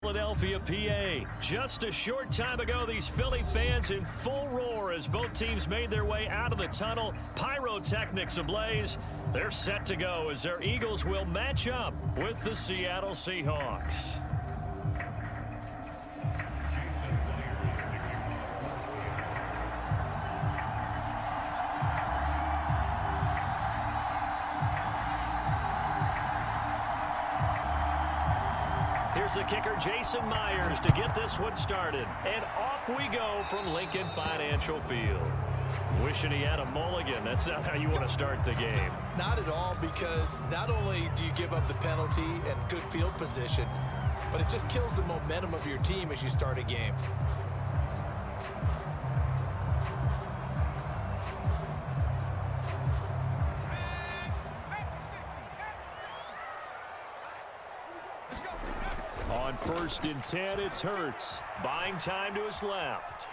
Philadelphia, PA. Just a short time ago, these Philly fans in full roar as both teams made their way out of the tunnel. Pyrotechnics ablaze. They're set to go as their Eagles will match up with the Seattle Seahawks. Here's the kicker, Jason Myers, to get this one started. And off we go from Lincoln Financial Field. Wishing he had a mulligan. That's not how you want to start the game. Not at all, because not only do you give up the penalty and good field position, but it just kills the momentum of your team as you start a game. On 1st and 10, it's Hurts. Buying time to his left.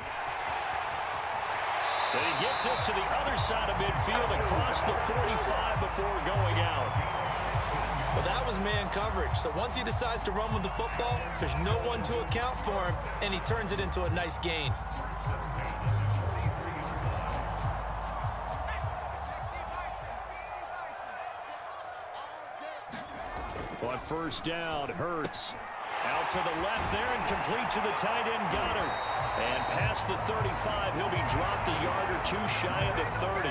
And he gets us to the other side of midfield across the 45 before going out. Well, that was man coverage. So once he decides to run with the football, there's no one to account for him, and he turns it into a nice gain. On 1st down, Hurts. Out to the left there and complete to the tight end, Goddard. And past the 35, he'll be dropped a yard or two shy of the 30.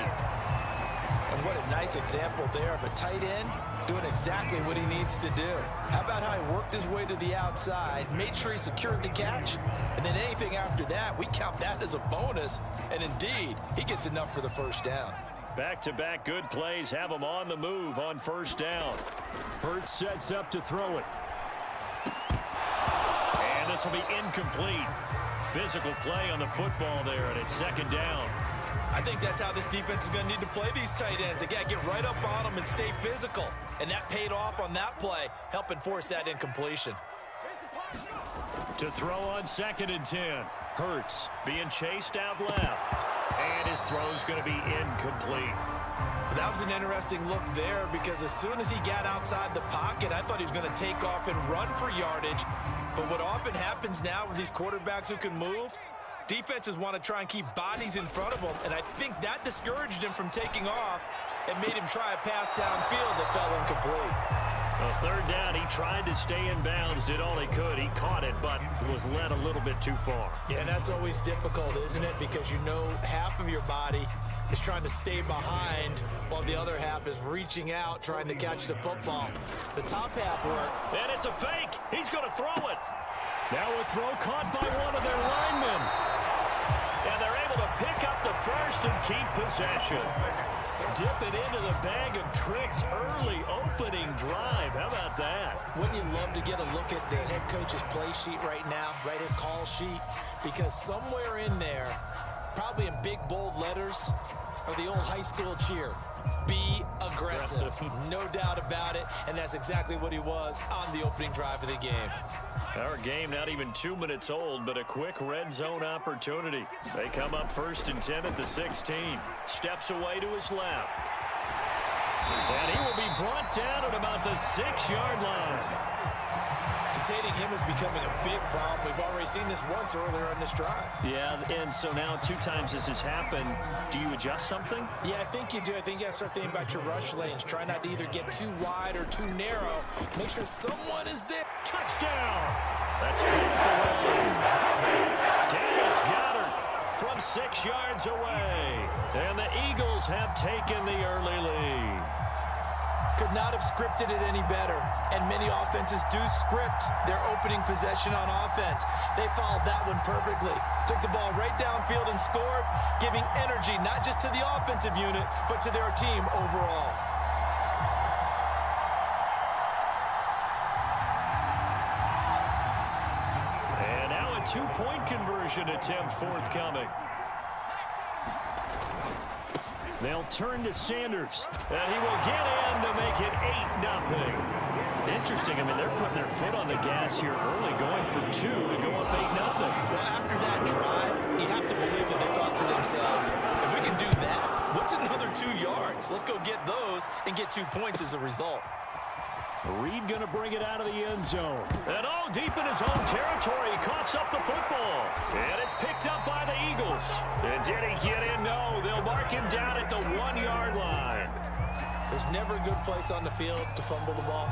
And what a nice example there of a tight end doing exactly what he needs to do. How about how he worked his way to the outside, made sure he secured the catch, and then anything after that, we count that as a bonus. And indeed, he gets enough for the 1st down. Back-to-back good plays have him on the move on 1st down. Hurts sets up to throw it. And this will be incomplete. Physical play on the football there, and it's 2nd down. I think that's how this defense is going to need to play these tight ends. They got to get right up on them and stay physical. And that paid off on that play, helping force that incompletion. To throw on 2nd and 10. Hurts being chased out left. And his throw's going to be incomplete. That was an interesting look there, because as soon as he got outside the pocket, I thought he was going to take off and run for yardage. But what often happens now with these quarterbacks who can move, defenses want to try and keep bodies in front of them, and I think that discouraged him from taking off and made him try a pass downfield that fell incomplete. Well, 3rd down, he tried to stay in bounds, did all he could. He caught it, but was led a little bit too far. Yeah, and that's always difficult, isn't it? Because you know half of your body is trying to stay behind while the other half is reaching out, trying to catch the football. The top half worked. And it's a fake. He's going to throw it. Now a throw caught by one of their linemen. And they're able to pick up the 1st and keep possession. Dip it into the bag of tricks early opening drive. How about that? Wouldn't you love to get a look at the head coach's play sheet right now, right, his call sheet? Because somewhere in there, probably in big, bold letters, are the old high school cheer. Be aggressive. No doubt about it, and that's exactly what he was on the opening drive of the game. Our game not even 2 minutes old, but a quick red zone opportunity. They come up 1st and 10 at the 16. Steps away to his left. And he will be brought down at about the 6-yard line. Containing him is becoming a big problem. We've already seen this once earlier on this drive. Yeah, and so now 2 times this has happened. Do you adjust something? Yeah, I think you do. I think you got to start thinking about your rush lanes. Try not to either get too wide or too narrow. Make sure someone is there. Touchdown! That's good at the line. Dennis Goddard from 6 yards away. And the Eagles have taken the early lead. Could not have scripted it any better. And many offenses do script their opening possession on offense. They followed that one perfectly. Took the ball right downfield and scored, giving energy not just to the offensive unit, but to their team overall. And now a 2-point conversion attempt forthcoming. They'll turn to Sanders, and he will get in to make it 8-0. Interesting. I mean, they're putting their foot on the gas here early, going for 2 to go up 8-0. Well, after that drive, you have to believe that they thought to themselves, if we can do that, what's another 2 yards? Let's go get those and get 2 points as a result. Reed going to bring it out of the end zone. And deep in his own territory, he coughs up the football. And it's picked up by the Eagles. And did he get in? No, they'll mark him down at the 1-yard line. There's never a good place on the field to fumble the ball.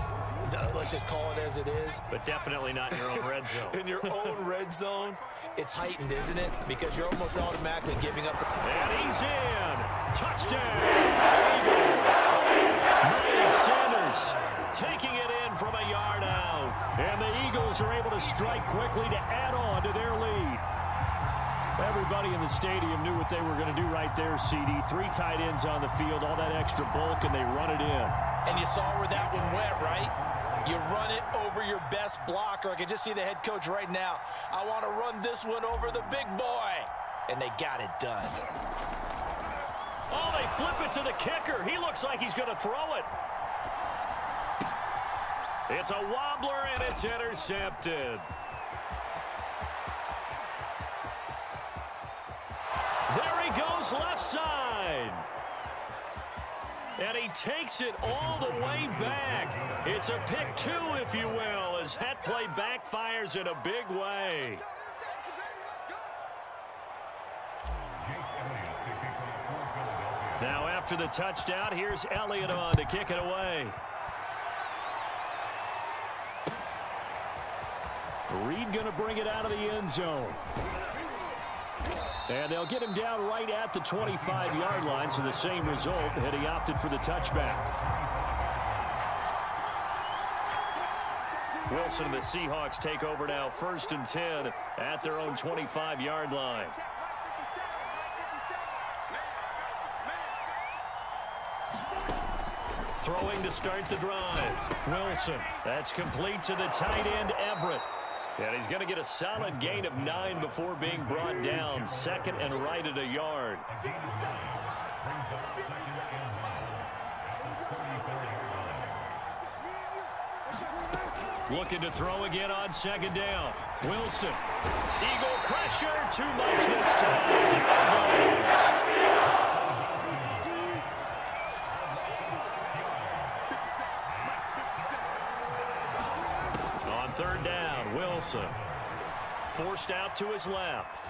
Let's just call it as it is. But definitely not in your own red zone. In your own red zone, it's heightened, isn't it? Because you're almost automatically giving up. And he's in. Touchdown. Miles Sanders taking it in from a yard out. And the Eagles are able to strike quickly to add on to their lead. Everybody in the stadium knew what they were going to do right there, CD. 3 tight ends on the field, all that extra bulk, and they run it in. And you saw where that one went, right? You run it over your best blocker. I can just see the head coach right now. I want to run this one over the big boy. And they got it done. Oh, they flip it to the kicker. He looks like he's going to throw it. It's a wobbler, and it's intercepted. There he goes, left side. And he takes it all the way back. It's a pick 2, if you will, as that play backfires in a big way. Now after the touchdown, here's Elliott on to kick it away. Reed going to bring it out of the end zone. And they'll get him down right at the 25-yard line, so the same result, and he opted for the touchback. Wilson and the Seahawks take over now, 1st and 10 at their own 25-yard line. Throwing to start the drive. Wilson, that's complete to the tight end, Everett. And he's going to get a solid gain of 9 before being brought down. 2nd and right at a yard. Looking to throw again on 2nd down. Wilson. Eagle pressure. Too much this time. On 3rd down, Wilson. Forced out to his left.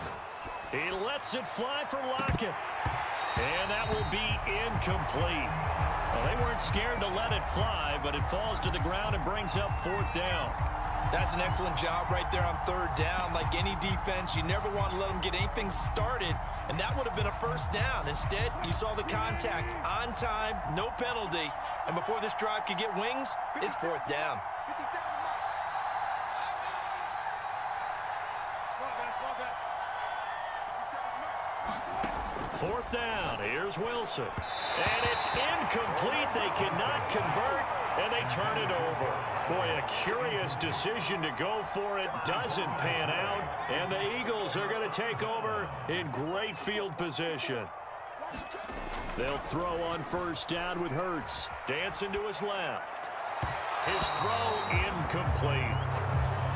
He lets it fly for Lockett. And that will be incomplete. Well, they weren't scared to let it fly, but it falls to the ground and brings up 4th down. That's an excellent job right there on 3rd down. Like any defense, you never want to let them get anything started, and that would have been a 1st down. Instead, you saw the contact on time, no penalty, and before this drive could get wings, it's 4th down. Fourth down, here's Wilson. And it's incomplete. They cannot convert, and they turn it over. Boy, a curious decision to go for it. Doesn't pan out, and the Eagles are going to take over in great field position. They'll throw on 1st down with Hurts. Dancing to his left. His throw incomplete.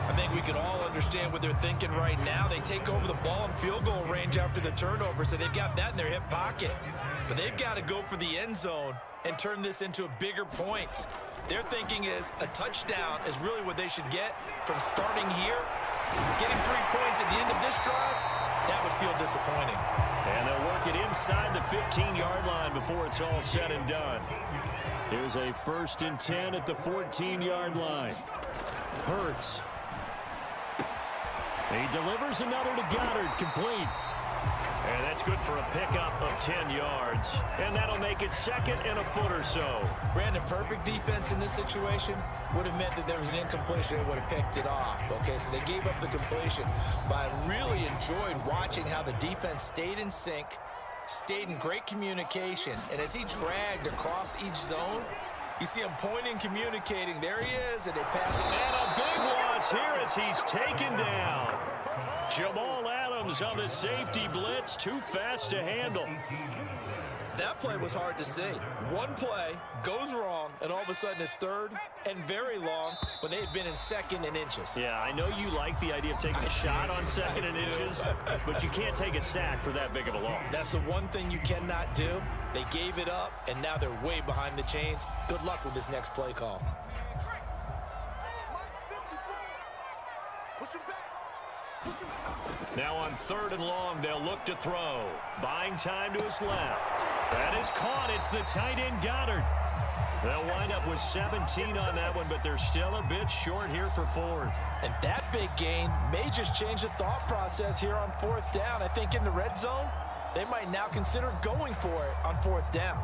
I think we can all understand what they're thinking right now. They take over the ball in field goal range after the turnover, so they've got that in their hip pocket. But they've got to go for the end zone and turn this into a bigger points. Their thinking is a touchdown is really what they should get from starting here. Getting 3 points at the end of this drive, that would feel disappointing. And they'll work it inside the 15-yard line before it's all said and done. Here's a 1st and 10 at the 14-yard line. Hurts. He delivers another to Goddard, complete. And that's good for a pickup of 10 yards. And that'll make it 2nd and a foot or so. Brandon, perfect defense in this situation would have meant that there was an incompletion and would have picked it off. Okay, so they gave up the completion. But I really enjoyed watching how the defense stayed in sync, stayed in great communication. And as he dragged across each zone, you see him pointing, communicating. There he is, and they pass it. And a big loss here as he's taken down. Jamal Adams on the safety blitz, too fast to handle. That play was hard to see. One play goes wrong, and all of a sudden it's 3rd and very long when they had been in 2nd and inches. Yeah, I know you like the idea of taking a shot on 2nd and inches, but you can't take a sack for that big of a loss. That's the one thing you cannot do. They gave it up, and now they're way behind the chains. Good luck with this next play call. Now on 3rd and long, they'll look to throw. Buying time to his left. That is caught. It's the tight end Goddard. They'll wind up with 17 on that one, but they're still a bit short here for 4th. And that big gain may just change the thought process here on 4th down. I think in the red zone, they might now consider going for it on 4th down.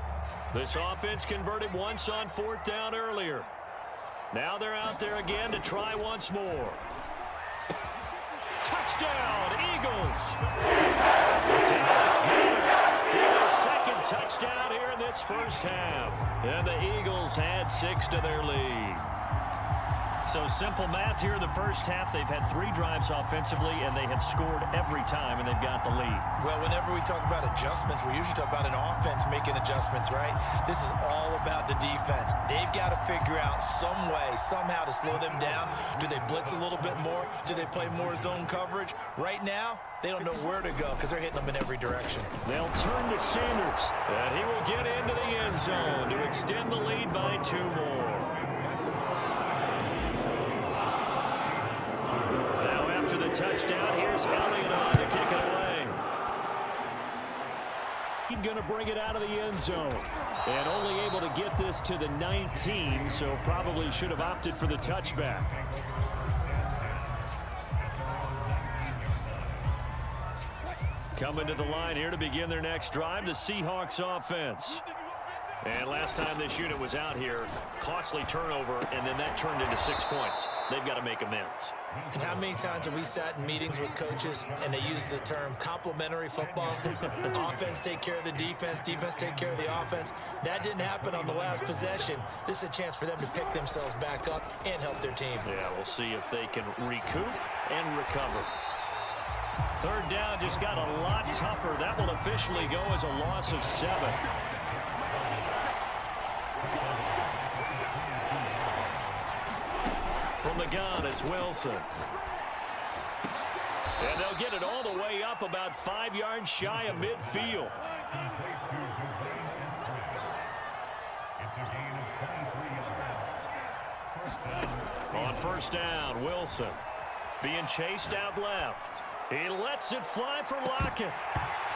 This offense converted once on 4th down earlier. Now they're out there again to try once more. Touchdown, Eagles! Dallas Goedert, second touchdown here in this first half. And the Eagles had 6 to their lead. So simple math here in the first half. They've had 3 drives offensively, and they have scored every time, and they've got the lead. Well, whenever we talk about adjustments, we usually talk about an offense making adjustments, right? This is all about the defense. They've got to figure out some way, somehow to slow them down. Do they blitz a little bit more? Do they play more zone coverage? Right now, they don't know where to go because they're hitting them in every direction. They'll turn to Sanders, and he will get into the end zone to extend the lead by 2 more. To the touchdown, here's Elliott on to kick it away. He's going to bring it out of the end zone. And only able to get this to the 19, so probably should have opted for the touchback. Coming to the line here to begin their next drive, the Seahawks offense. And last time this unit was out here, costly turnover, and then that turned into 6 points. They've got to make amends. And how many times have we sat in meetings with coaches and they use the term complementary football? Offense take care of the defense, defense take care of the offense. That didn't happen on the last possession. This is a chance for them to pick themselves back up and help their team. Yeah, we'll see if they can recoup and recover. 3rd down just got a lot tougher. That will officially go as a loss of 7. From the gun, it's Wilson. And they'll get it all the way up about 5 yards shy of midfield. On 1st down, Wilson being chased out left. He lets it fly for Lockett.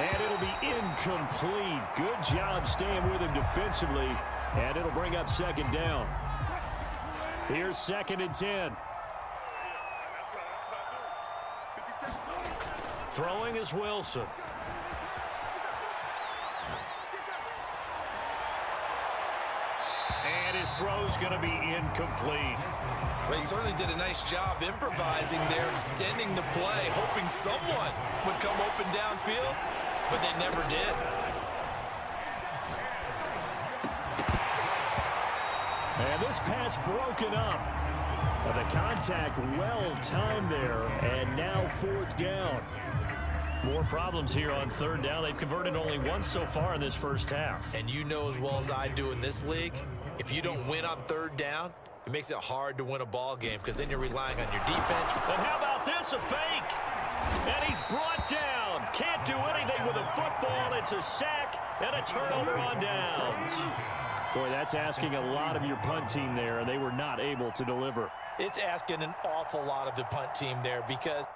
And it'll be incomplete. Good job staying with him defensively. And it'll bring up 2nd down. Here's 2nd and 10. Throwing is Wilson. And his throw's going to be incomplete. Well, he certainly did a nice job improvising there, extending the play, hoping someone would come open downfield, but they never did. And this pass broken up. The contact well timed there, and now 4th down. More problems here on 3rd down. They've converted only once so far in this first half. And you know as well as I do in this league, if you don't win on 3rd down, it makes it hard to win a ball game because then you're relying on your defense. And how about this, a fake? And he's brought down. Can't do anything with a football. It's a sack and a turnover on downs. Boy, that's asking a lot of your punt team there, and they were not able to deliver. It's asking an awful lot of the punt team there because